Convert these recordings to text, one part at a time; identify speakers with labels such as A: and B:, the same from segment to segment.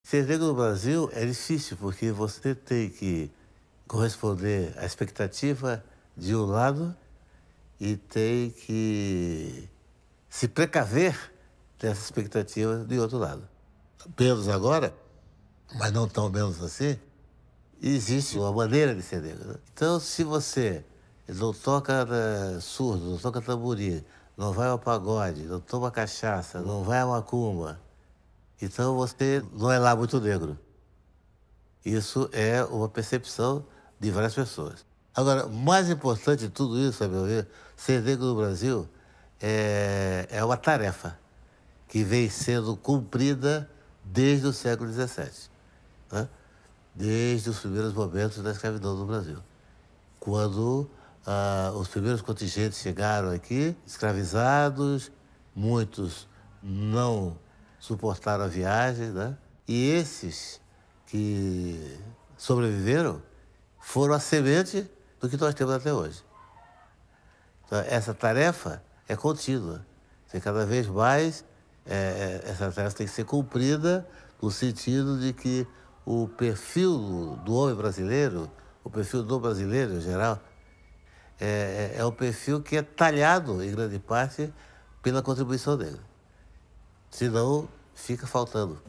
A: Ser negro no Brasil é difícil, porque você tem que corresponder à expectativa de um lado e tem que se precaver dessa expectativa de outro lado. Menos agora, mas não tão menos assim, existe uma maneira de ser negro, né? Então, se você não toca surdo, não toca tamborim, não vai ao pagode, não toma cachaça, não vai à macumba, então você não é lá muito negro. Isso é uma percepção de várias pessoas. Agora, mais importante de tudo isso, a meu ver, ser negro no Brasil é uma tarefa que vem sendo cumprida desde o século XVII, né? Desde os primeiros momentos da escravidão no Brasil. Quando os primeiros contingentes chegaram aqui, escravizados, muitos não suportaram a viagem, né? E esses que sobreviveram foram a semente do que nós temos até hoje. Então, essa tarefa é contínua. Cada vez mais, essa tarefa tem que ser cumprida no sentido de que o perfil do homem brasileiro, o perfil do brasileiro em geral, é um perfil que é talhado, em grande parte, pela contribuição dele. Senão, fica faltando.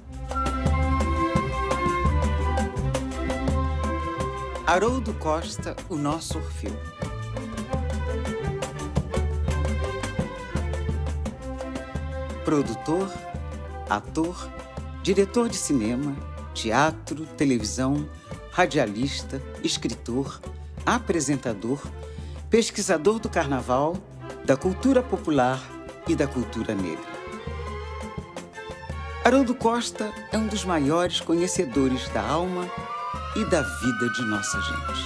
B: Haroldo Costa, o nosso Orfeu. Produtor, ator, diretor de cinema, teatro, televisão, radialista, escritor, apresentador, pesquisador do carnaval, da cultura popular e da cultura negra. Haroldo Costa é um dos maiores conhecedores da alma e da vida de nossa gente.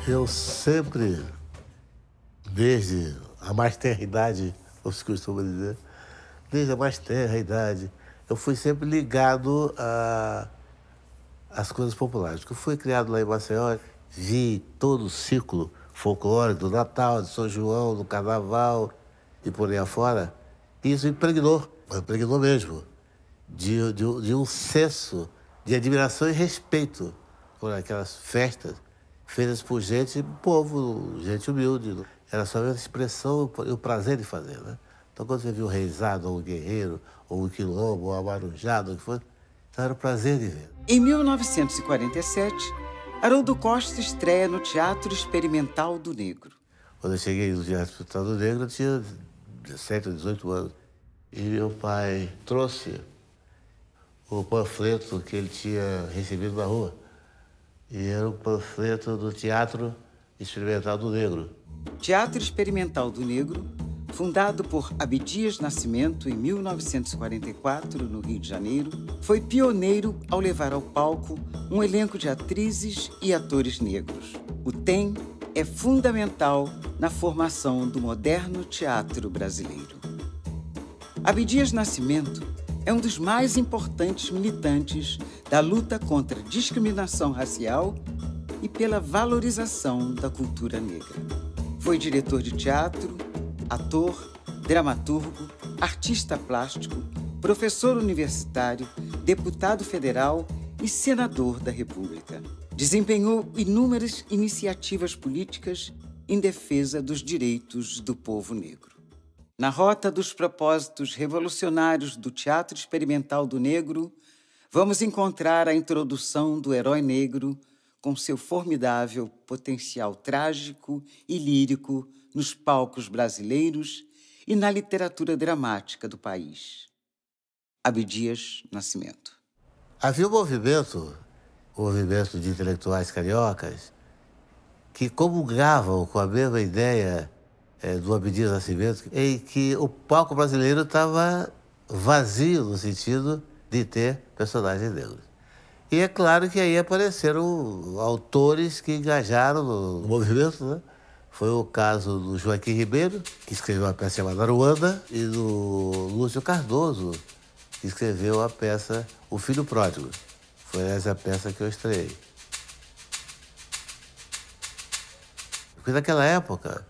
A: Eu sempre, desde a mais tenra idade, como se costuma dizer, desde a mais tenra idade, eu fui sempre ligado às coisas populares. Porque eu fui criado lá em Maceió, vi todo o ciclo folclórico do Natal, de São João, do Carnaval e por aí afora. E isso me impregnou mesmo, de um senso de admiração e respeito por aquelas festas feitas por gente, povo, gente humilde. Era só a expressão e o prazer de fazer, né? Então, quando você viu o reizado, ou o guerreiro, ou o quilombo, ou a marujada, o que for, então era o prazer de ver.
B: Em 1947, Haroldo Costa estreia no Teatro Experimental do Negro.
A: Quando eu cheguei no Teatro Experimental do Negro, eu tinha 17 ou 18 anos. E meu pai trouxe o panfleto que ele tinha recebido na rua. E era o panfleto do Teatro Experimental do Negro.
B: Teatro Experimental do Negro, fundado por Abdias Nascimento em 1944, no Rio de Janeiro, foi pioneiro ao levar ao palco um elenco de atrizes e atores negros. O TEM é fundamental na formação do moderno teatro brasileiro. Abdias Nascimento é um dos mais importantes militantes da luta contra a discriminação racial e pela valorização da cultura negra. Foi diretor de teatro, ator, dramaturgo, artista plástico, professor universitário, deputado federal e senador da República. Desempenhou inúmeras iniciativas políticas em defesa dos direitos do povo negro. Na rota dos propósitos revolucionários do Teatro Experimental do Negro, vamos encontrar a introdução do herói negro com seu formidável potencial trágico e lírico nos palcos brasileiros e na literatura dramática do país. Abdias Nascimento.
A: Havia um movimento de intelectuais cariocas que comungavam com a mesma ideia do Abdias Nascimento, em que o palco brasileiro estava vazio no sentido de ter personagens negros. E é claro que aí apareceram autores que engajaram no movimento, né? Foi o caso do Joaquim Ribeiro, que escreveu uma peça chamada Aruanda, e do Lúcio Cardoso, que escreveu a peça O Filho Pródigo. Foi essa peça que eu estreiei. Porque naquela época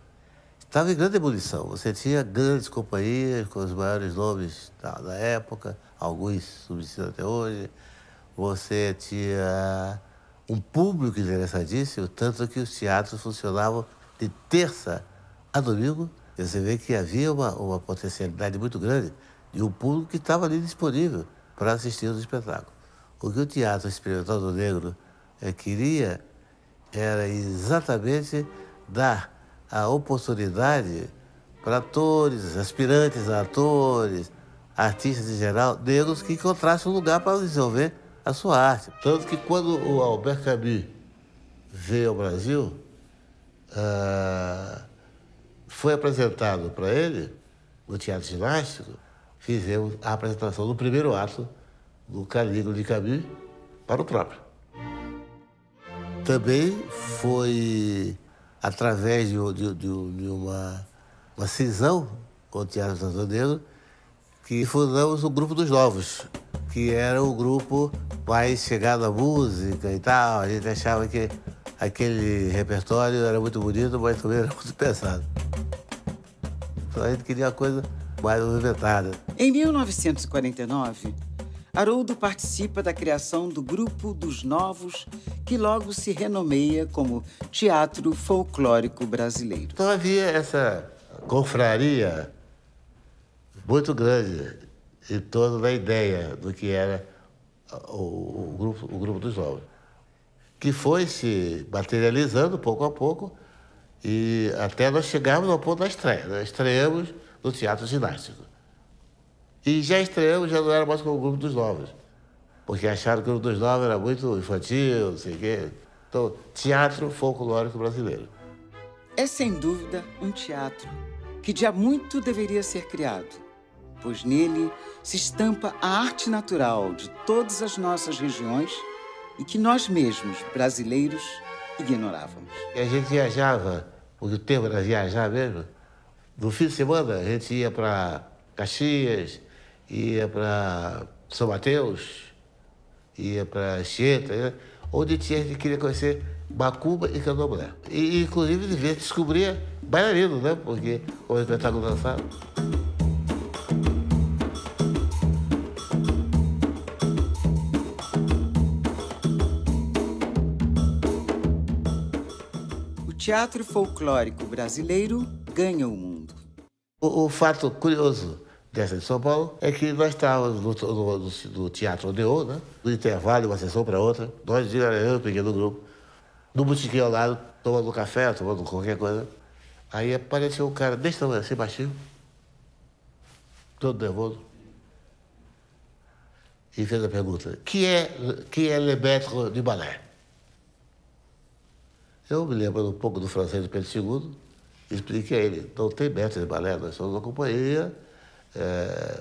A: estava em grande ebulição. Você tinha grandes companhias com os maiores nomes da época, alguns subsistem até hoje. Você tinha um público interessadíssimo, tanto que os teatros funcionavam de terça a domingo. E você vê que havia uma potencialidade muito grande e um público que estava ali disponível para assistir os espetáculos. O que o Teatro Experimental do Negro queria era exatamente dar a oportunidade para atores, aspirantes a atores, artistas em geral, negros que encontrassem um lugar para desenvolver a sua arte. Tanto que quando o Albert Camus veio ao Brasil, foi apresentado para ele, no Teatro Ginástico, fizemos a apresentação do primeiro ato do Calígula de Camus para o próprio. Também foi através de uma cisão com o Teatro Santo Negro que fundamos o Grupo dos Novos, que era o grupo mais chegado à música e tal. A gente achava que aquele repertório era muito bonito, mas também era muito pesado. Então a gente queria uma coisa mais movimentada.
B: Em 1949, Haroldo participa da criação do Grupo dos Novos, que logo se renomeia como Teatro Folclórico Brasileiro.
A: Então havia essa confraria muito grande em torno da ideia do que era o grupo dos Novos, que foi se materializando pouco a pouco e até nós chegamos ao ponto da estreia. Nós estreamos no Teatro Ginástico. E já estreamos, já não era mais como o Grupo dos Novos, porque acharam que o Grupo dos Novos era muito infantil, não sei o quê. Então, Teatro Folclórico Brasileiro.
B: É, sem dúvida, um teatro que de há muito deveria ser criado, pois nele se estampa a arte natural de todas as nossas regiões e que nós mesmos, brasileiros, ignorávamos.
A: E a gente viajava, porque o termo era viajar mesmo. No fim de semana, a gente ia para Caxias, ia para São Mateus, ia para Anchieta, né? Onde a gente queria conhecer macumba e candomblé. E, inclusive, de vez descobria bailarino, né? Porque o espetáculo dançava.
B: O teatro folclórico brasileiro ganha o mundo.
A: O fato curioso dessa de São Paulo é que nós estávamos no Teatro Odeon, né? No intervalo, de uma sessão para outra. Nós, eu peguei no grupo, no botequim ao lado, tomando café, tomando qualquer coisa. Aí apareceu um cara desse tamanho, assim, baixinho, todo nervoso, e fez a pergunta: que é le maître du ballet? Eu me lembro um pouco do francês do Pedro II, expliquei a ele: não tem maître de ballet, nós somos uma companhia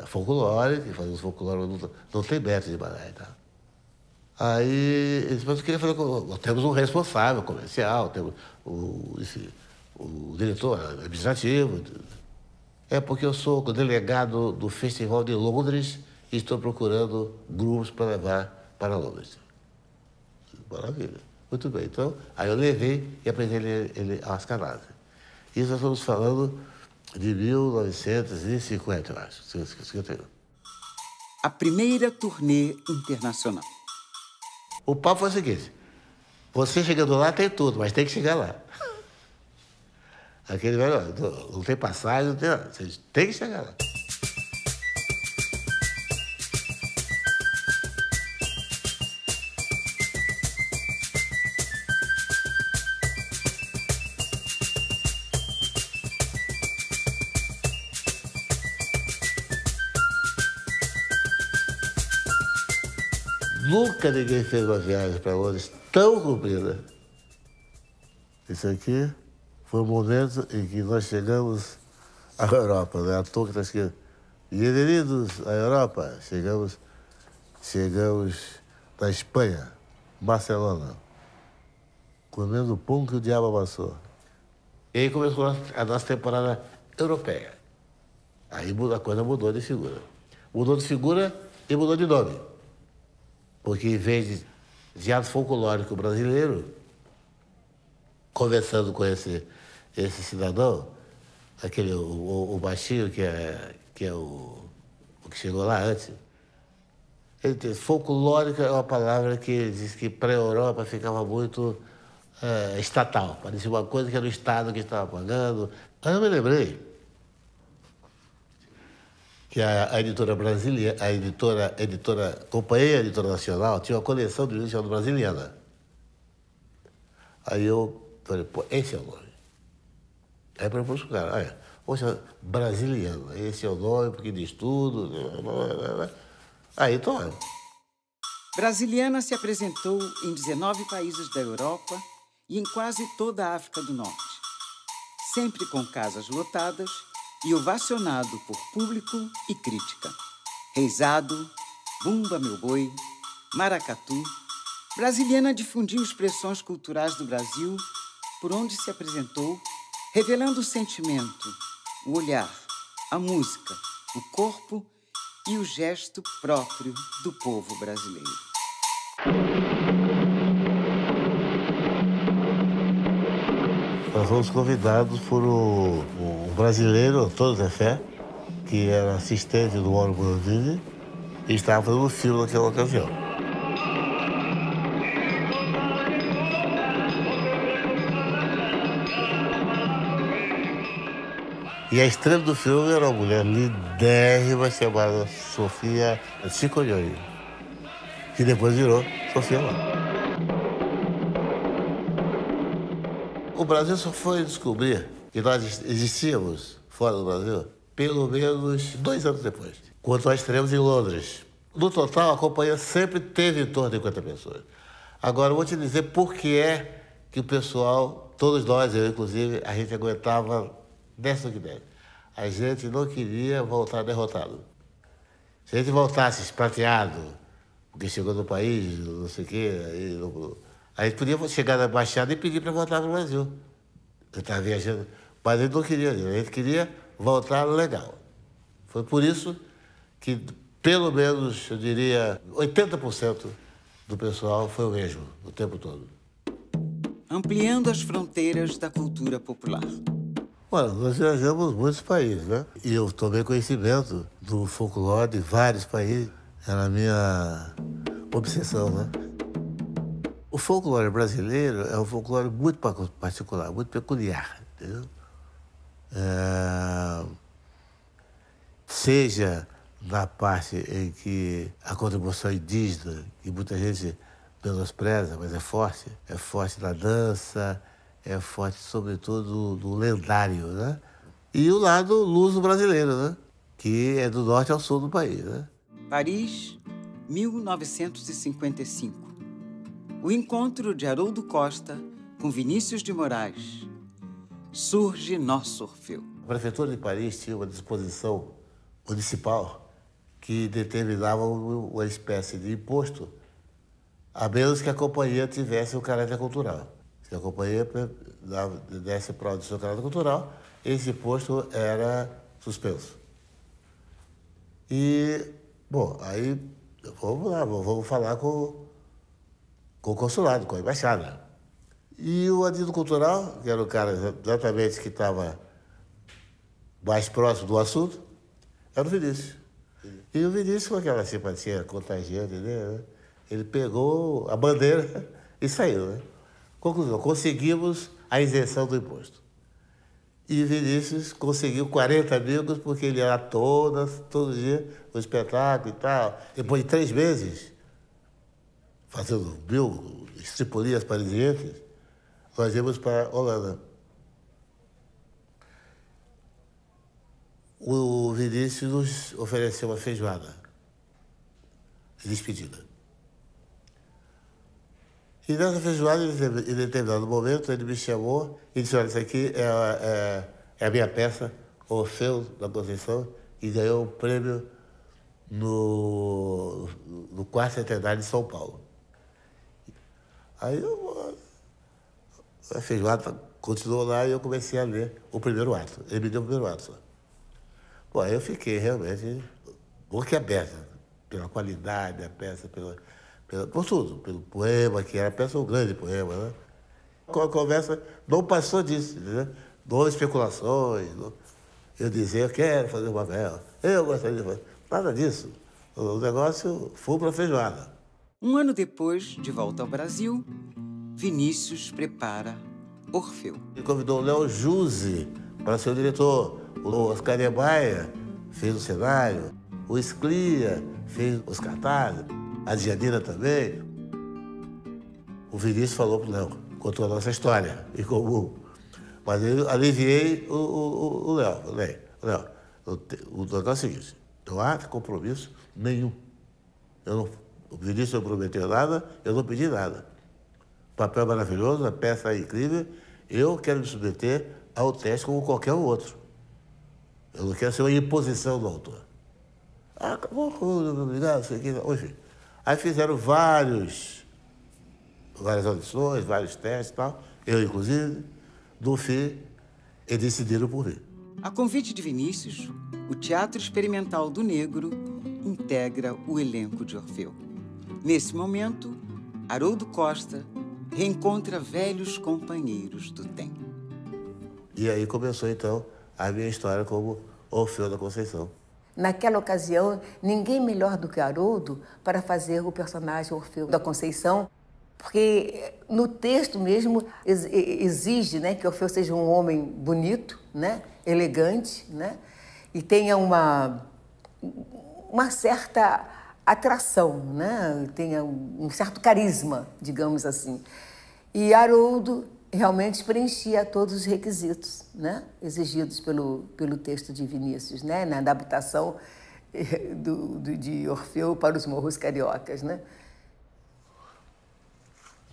A: folclórica, que fazemos folclore, não tem maître de ballet e tal. Aí ele disse: mas eu queria falar nós temos um responsável comercial, temos o diretor administrativo. É porque eu sou o delegado do Festival de Londres e estou procurando grupos para levar para Londres. Maravilha. Muito bem. Então, aí eu levei e apresentei ele às Canasas. Isso nós estamos falando de 1950, eu acho. 51.
B: A primeira turnê internacional.
A: O papo foi o seguinte: você chegando lá tem tudo, mas tem que chegar lá. Aquele velho, não tem passagem, não tem nada. Você tem que chegar lá. Nunca ninguém fez uma viagem para Londres tão comprida. Isso aqui foi o momento em que nós chegamos à Europa, né? A toa que está escrito: bem-vindos à Europa. Chegamos na Espanha, Barcelona, comendo o pão que o diabo amassou. E aí começou a nossa temporada europeia. Aí a coisa mudou de figura. Mudou de figura e mudou de nome. Porque em vez de teatro folclórico brasileiro, conversando com esse esse cidadão, aquele, o baixinho que é o que chegou lá antes, ele diz, folclórico é uma palavra que ele diz que para a Europa ficava muito estatal, parecia uma coisa que era o Estado que estava pagando. Aí eu me lembrei que a editora brasileira, Companhia Editora Nacional, tinha uma coleção de livros chamada Brasiliana. Aí eu falei, pô, esse é o nome. Aí propus o cara, olha, poxa, Brasiliana, esse é o nome, porque diz tudo. Aí, toma.
B: Brasiliana se apresentou em 19 países da Europa e em quase toda a África do Norte, sempre com casas lotadas e ovacionado por público e crítica. Reisado, Bumba Meu Boi, Maracatu, Brasiliana difundiu expressões culturais do Brasil por onde se apresentou, revelando o sentimento, o olhar, a música, o corpo e o gesto próprio do povo brasileiro.
A: Nós fomos convidados por um brasileiro, Antônio Zé Fé, que era assistente do Mauro Brandini e estava fazendo um filme naquela ocasião. E a estrela do filme era uma mulher lindérrima chamada Sofia Cicolioni, que depois virou Sofia Loren. O Brasil só foi descobrir que nós existíamos fora do Brasil pelo menos 2 anos depois, quando nós estivemos em Londres. No total, a companhia sempre teve em torno de 50 pessoas. Agora, eu vou te dizer por que é que o pessoal, todos nós, eu inclusive, a gente aguentava 10 do que 10. A gente não queria voltar derrotado. Se a gente voltasse esprateado, porque chegou no país, não sei o quê, a gente podia chegar na embaixada e pedir para voltar para o Brasil. Eu estava viajando, mas a gente não queria, a gente queria voltar legal. Foi por isso que, pelo menos, eu diria, 80% do pessoal foi o mesmo, o tempo todo.
B: Ampliando as fronteiras da cultura popular.
A: Olha, nós viajamos muitos países, né? E eu tomei conhecimento do folclore de vários países. Era a minha obsessão, né? O folclore brasileiro é um folclore muito particular, muito peculiar, entendeu? Seja na parte em que a contribuição indígena, que muita gente menospreza, mas é forte na dança, é forte sobretudo no lendário, né? E o lado luso brasileiro, né? Que é do norte ao sul do país, né?
B: Paris, 1955. O encontro de Haroldo Costa com Vinícius de Moraes. Surge nosso Orfeu.
A: A Prefeitura de Paris tinha uma disposição municipal que determinava uma espécie de imposto, a menos que a companhia tivesse um caráter cultural. Se a companhia desse prova do seu caráter cultural, esse imposto era suspenso. E, bom, aí vamos lá, vamos falar com o consulado, com a embaixada. E o adido cultural, que era o cara exatamente que estava mais próximo do assunto, era o Vinícius. E o Vinícius, com aquela simpatia contagiante, né? Ele pegou a bandeira e saiu, né? Conclusão, conseguimos a isenção do imposto. E Vinícius conseguiu 40 amigos, porque ele ia todo dia, no espetáculo e tal. Depois de 3 meses, fazendo estripulias parisienses, nós íamos para a Holanda. O Vinícius nos ofereceu uma feijoada de despedida. E nessa feijoada, em determinado momento, ele me chamou e disse, olha, isso aqui é a minha peça, Orfeu da Conceição, e ganhou o prêmio no 4º Centenário de São Paulo. Aí a feijoada continuou lá e eu comecei a ler o primeiro ato. Ele me deu o primeiro ato só. Bom, aí eu fiquei realmente boquiaberta pela qualidade da peça, por tudo, pelo poema, que era a peça um grande poema, né? A conversa não passou disso, entendeu? Não especulações. Não. Eu dizia, eu quero fazer uma vela, eu gostaria de fazer. Nada disso. O negócio foi para feijoada.
B: Um ano depois, de volta ao Brasil, Vinícius prepara Orfeu.
A: Ele convidou o Léo Juzzi para ser o diretor. O Oscar Niemeyer fez o cenário. O Sclia fez os cartazes. A Djanira também. O Vinícius falou para o Léo, contou a nossa história em comum. Mas eu aliviei o Léo. Léo, o negócio é o seguinte, não há compromisso nenhum. O Vinícius não prometeu nada, eu não pedi nada. O papel maravilhoso, a peça é incrível, eu quero me submeter ao teste como qualquer outro. Eu não quero ser uma imposição do autor. Ah, acabou, obrigado, sei que. Enfim. Aí fizeram várias audições, vários testes e tal, eu inclusive. No fim, eles decidiram por mim.
B: A convite de Vinícius, o Teatro Experimental do Negro integra o elenco de Orfeu. Nesse momento, Haroldo Costa reencontra velhos companheiros do tempo.
A: E aí começou, então, a minha história como Orfeu da Conceição.
C: Naquela ocasião, ninguém melhor do que Haroldo para fazer o personagem Orfeu da Conceição, porque no texto mesmo exige, né, que Orfeu seja um homem bonito, né, elegante, né, e tenha uma certa atração, né, tenha um certo carisma, digamos assim. E Haroldo realmente preenchia todos os requisitos, né, exigidos pelo texto de Vinícius, né, na adaptação de Orfeu para os Morros Cariocas, né.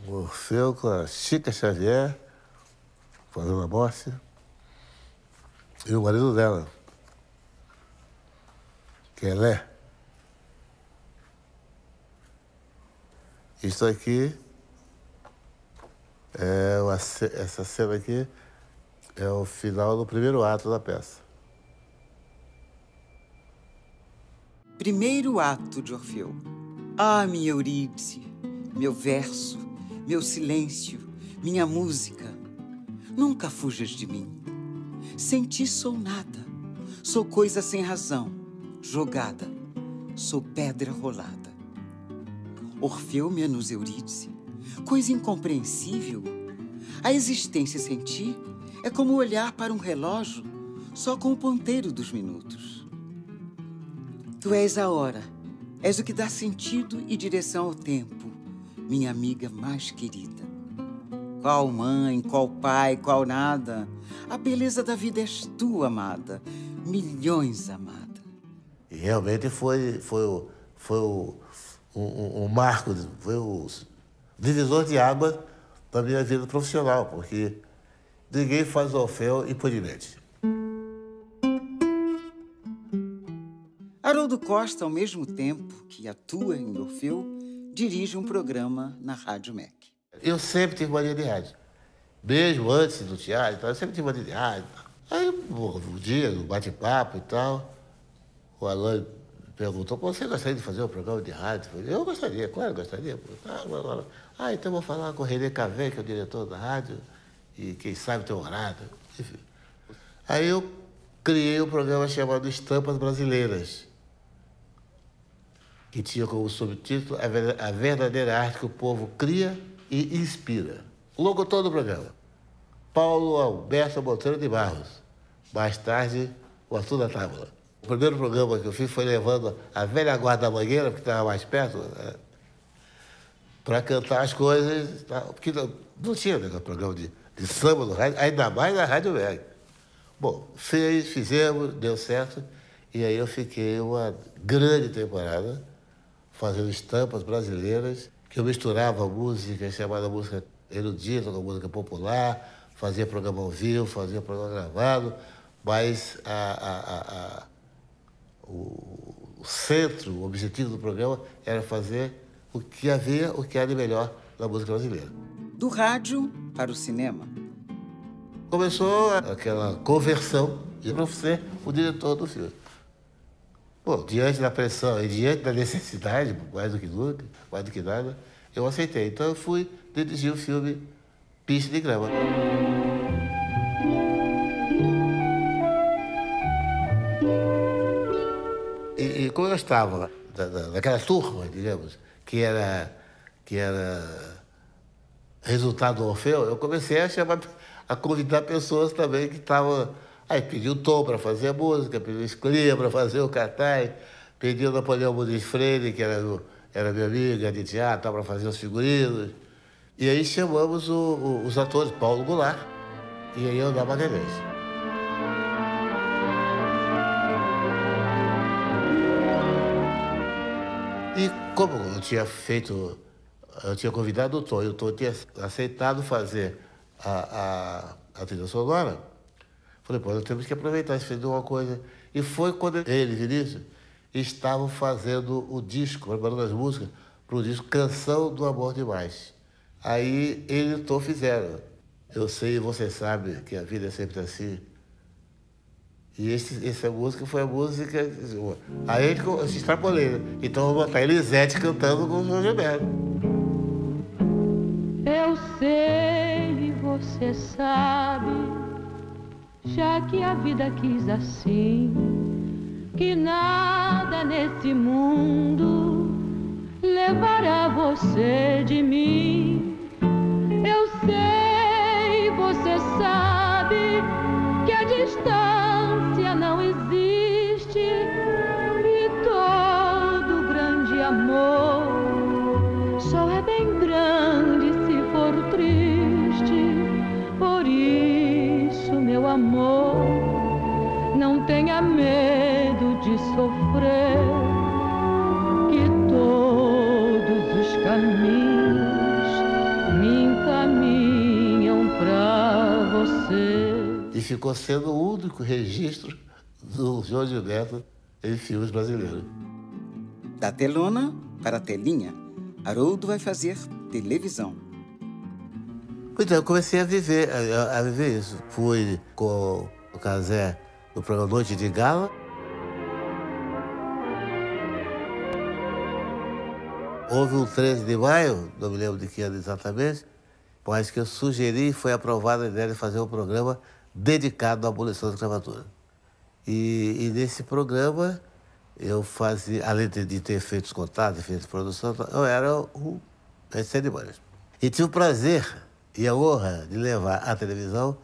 A: Orfeu com a Chica Xavier, fazendo a morte, e o marido dela, que é Lé. Isso aqui, essa cena aqui, é o final do primeiro ato da peça.
B: Primeiro ato de Orfeu. Ah, minha Eurídice, meu verso, meu silêncio, minha música. Nunca fujas de mim. Sem ti sou nada. Sou coisa sem razão, jogada. Sou pedra rolada. Orfeu menos Eurídice, coisa incompreensível. A existência sem ti é como olhar para um relógio só com o ponteiro dos minutos. Tu és a hora, és o que dá sentido e direção ao tempo, minha amiga mais querida. Qual mãe, qual pai, qual nada, a beleza da vida és tu, amada, milhões amada.
A: E realmente foi um marco, foi o divisor de água da minha vida profissional, porque ninguém faz Orfeu impunemente.
B: Haroldo Costa, ao mesmo tempo que atua em Orfeu, dirige um programa na Rádio MEC.
A: Eu sempre tive mania de rádio. Mesmo antes do teatro, eu sempre tive mania de rádio. Aí, um dia, no bate-papo e tal, o Alain perguntou, você gostaria de fazer um programa de rádio? Eu falei, eu gostaria, claro, gostaria. Então vou falar com o René Cavé, que é o diretor da rádio, e quem sabe tem um horário. Enfim. Aí eu criei um programa chamado Estampas Brasileiras, que tinha como subtítulo A Verdadeira Arte que o Povo Cria e Inspira. O locutor do programa, Paulo Alberto Monteiro de Barros. Mais tarde, o Arthur da Tábua. O primeiro programa que eu fiz foi levando a velha guarda da Mangueira, porque estava mais perto, né, para cantar as coisas, porque não tinha programa de samba no rádio, ainda mais na Rádio MEC. Bom, fizemos, deu certo, e aí eu fiquei uma grande temporada fazendo estampas brasileiras, que eu misturava música chamada música erudita com música popular, fazia programa ao vivo, fazia programa gravado, mas o centro, o objetivo do programa era fazer o que há de melhor na música brasileira.
B: Do rádio para o cinema.
A: Começou aquela conversão para ser o diretor do filme. Bom, diante da pressão e diante da necessidade, mais do que nunca, mais do que nada, eu aceitei. Então eu fui dirigir o filme Pista de Grama. E como eu estava naquela turma, digamos, que era resultado do Orfeu, eu comecei a convidar pessoas também que estavam... Aí pedi o Tom para fazer a música, pedi o Escolia para fazer o cartaz, pedi o Napoleão Muniz Freire, que era meu amigo de teatro, para fazer os figurinos. E aí chamamos os atores, Paulo Goulart e aí André Magalhães. E como eu tinha convidado o Tom, e o Tom tinha aceitado fazer a trilha sonora, falei, pô, nós temos que aproveitar isso, fazer uma coisa. E foi quando ele, Vinícius, estavam fazendo o disco, preparando as músicas, para o disco Canção do Amor Demais. Aí ele e o Tom fizeram. Eu sei e você sabe que a vida é sempre assim. E essa música foi a música... Aí eu se extrapolei, né? Então eu vou botar Elisete cantando com o João Gilberto.
D: Eu sei e você sabe, já que a vida quis assim, que nada nesse mundo levará você de mim. Eu sei e você sabe que a distância não existe e todo grande amor só é bem grande se for triste. Por isso, meu amor, não tenha medo de sofrer, que todos os caminhos me encaminham pra você.
A: E ficou sendo o único registro do João Gilberto em filmes brasileiros.
B: Da telona para a telinha, Haroldo vai fazer televisão.
A: Então, eu comecei a viver isso. Fui com o Cazé no programa Noite de Gala. Houve um 13 de maio, não me lembro de que ano exatamente, mas que eu sugeri e foi aprovada a ideia de fazer um programa dedicado à abolição da escravatura. E nesse programa, eu fazia, além de ter feito os contatos, feito produção, eu era o cerimônia. E tive o prazer e a honra de levar à televisão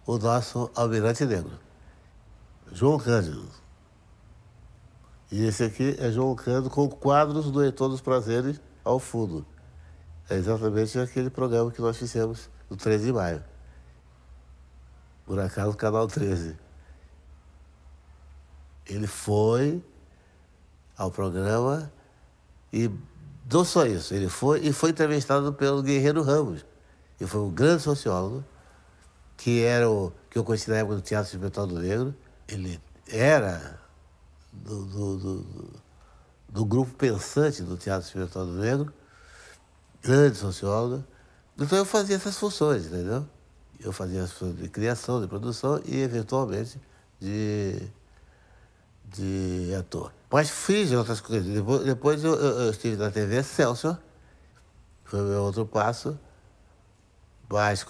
A: o nosso Almirante Negro, João Cândido. E esse aqui é João Cândido com quadros do Heitor dos Prazeres ao fundo. É exatamente aquele programa que nós fizemos no 13 de maio. Por acaso, Canal 13. Ele foi ao programa e não só isso, ele foi entrevistado pelo Guerreiro Ramos. Ele foi um grande sociólogo, que eu conheci na época do Teatro Experimental do Negro. Ele era do grupo pensante do Teatro Experimental do Negro, grande sociólogo. Então eu fazia essas funções, entendeu? Eu fazia as funções de criação, de produção e, eventualmente, de ator. Mas fiz outras coisas. Depois eu estive na TV Excelsior, foi o meu outro passo, mas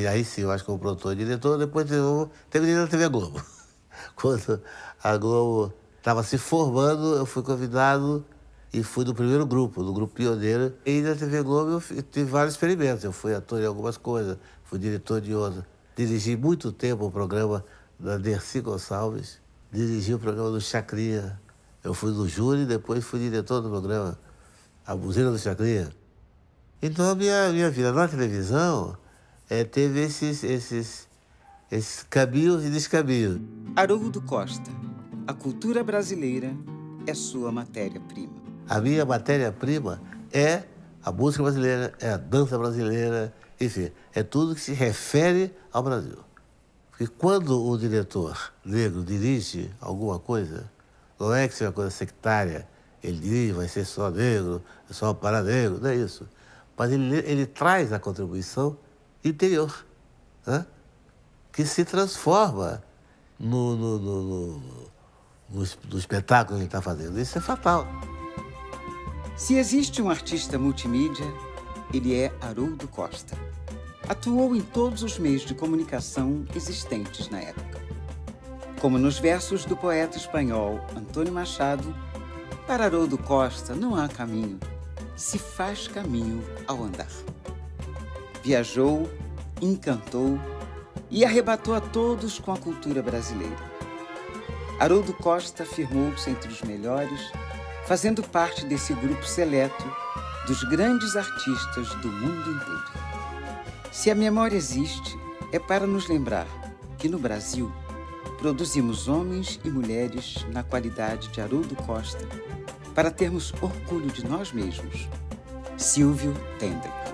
A: aí sim, eu acho como produtor e diretor. Depois eu terminei na TV Globo. Quando a Globo estava se formando, eu fui convidado e fui do primeiro grupo, do grupo pioneiro. E na TV Globo eu tive vários experimentos. Eu fui ator em algumas coisas, fui diretor de outras. Dirigi muito tempo o programa da Dercy Gonçalves, dirigi o programa do Chacrinha. Eu fui do júri e depois fui diretor do programa A Buzina do Chacrinha. Então a minha vida na televisão teve esses caminhos e descaminhos.
B: Haroldo Costa, a cultura brasileira é sua matéria-prima.
A: A minha matéria-prima é a música brasileira, é a dança brasileira, enfim, é tudo que se refere ao Brasil. Porque quando o diretor negro dirige alguma coisa, não é que seja uma coisa sectária, ele dirige, vai ser só negro, é só para negro, não é isso. Mas ele traz a contribuição interior, né? Que se transforma no espetáculo que ele está fazendo. Isso é fatal.
B: Se existe um artista multimídia, ele é Haroldo Costa. Atuou em todos os meios de comunicação existentes na época. Como nos versos do poeta espanhol Antônio Machado, para Haroldo Costa não há caminho, se faz caminho ao andar. Viajou, encantou e arrebatou a todos com a cultura brasileira. Haroldo Costa firmou-se entre os melhores, fazendo parte desse grupo seleto dos grandes artistas do mundo inteiro. Se a memória existe, é para nos lembrar que no Brasil produzimos homens e mulheres na qualidade de Haroldo Costa para termos orgulho de nós mesmos. Silvio Tendler.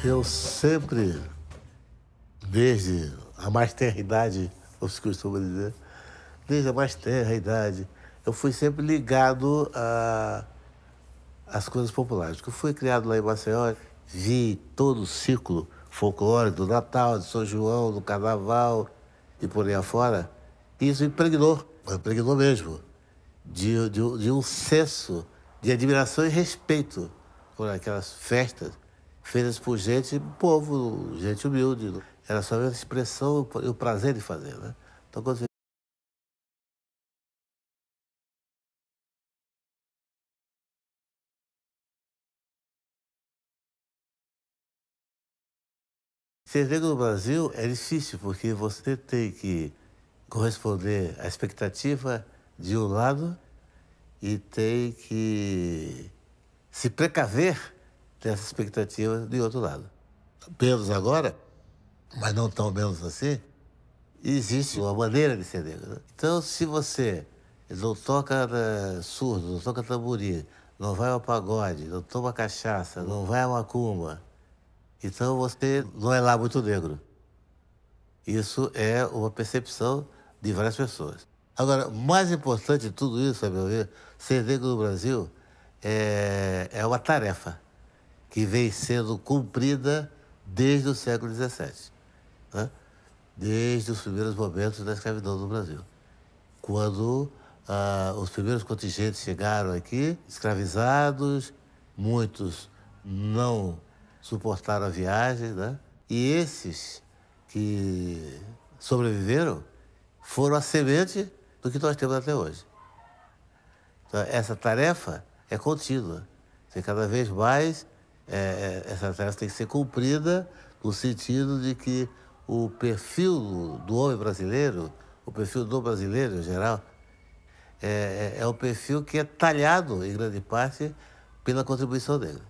A: Eu sempre, desde a mais tenra idade, como se costuma dizer, desde a mais tenra idade, eu fui sempre ligado às coisas populares. Porque eu fui criado lá em Maceió, vi todo o ciclo folclórico do Natal, de São João, do Carnaval e por aí afora. E isso impregnou mesmo, de um senso de admiração e respeito por aquelas festas feitas por gente, povo, gente humilde. Era só a expressão e o prazer de fazer, né? Então, quando ser negro no Brasil é difícil, porque você tem que corresponder à expectativa de um lado e tem que se precaver dessa expectativa de outro lado. Menos agora, mas não tão menos assim, existe uma maneira de ser negro, né? Então, se você não toca surdo, não toca tamborim, não vai ao pagode, não toma cachaça, não vai à macumba, então você não é lá muito negro. Isso é uma percepção de várias pessoas. Agora, mais importante de tudo isso, a meu ver, ser negro no Brasil é uma tarefa que vem sendo cumprida desde o século XVII, né? Desde os primeiros momentos da escravidão no Brasil. Quando os primeiros contingentes chegaram aqui, escravizados, muitos não suportaram a viagem, né? E esses que sobreviveram foram a semente do que nós temos até hoje. Então, essa tarefa é contínua. Cada vez mais, essa tarefa tem que ser cumprida no sentido de que o perfil do homem brasileiro, o perfil do brasileiro em geral, é um perfil que é talhado, em grande parte, pela contribuição dele.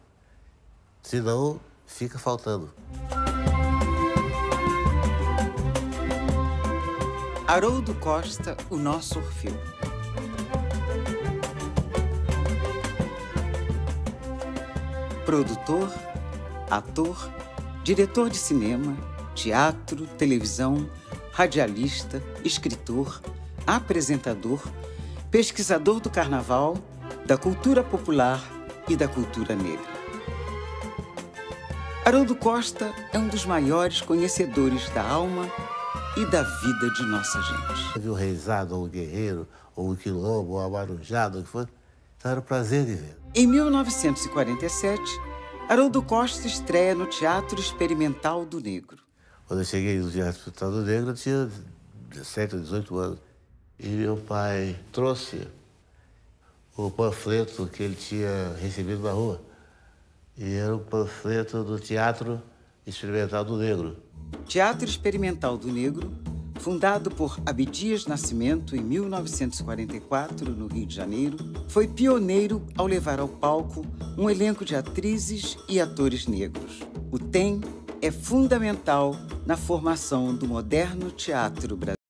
A: Senão, fica faltando.
B: Haroldo Costa, o nosso Orfeu. Produtor, ator, diretor de cinema, teatro, televisão, radialista, escritor, apresentador, pesquisador do carnaval, da cultura popular e da cultura negra. Haroldo Costa é um dos maiores conhecedores da alma e da vida de nossa gente.
A: Viu o reizado, ou o guerreiro, ou o quilombo, ou a marujada, o que for. Então era um prazer de ver.
B: Em 1947, Haroldo Costa estreia no Teatro Experimental do Negro.
A: Quando eu cheguei no Teatro Experimental do Negro, eu tinha 17 ou 18 anos. E meu pai trouxe o panfleto que ele tinha recebido na rua. E era o panfleto do Teatro Experimental do Negro.
B: Teatro Experimental do Negro fundado por Abdias Nascimento em 1944, no Rio de Janeiro, foi pioneiro ao levar ao palco um elenco de atrizes e atores negros. O TEM é fundamental na formação do moderno teatro brasileiro.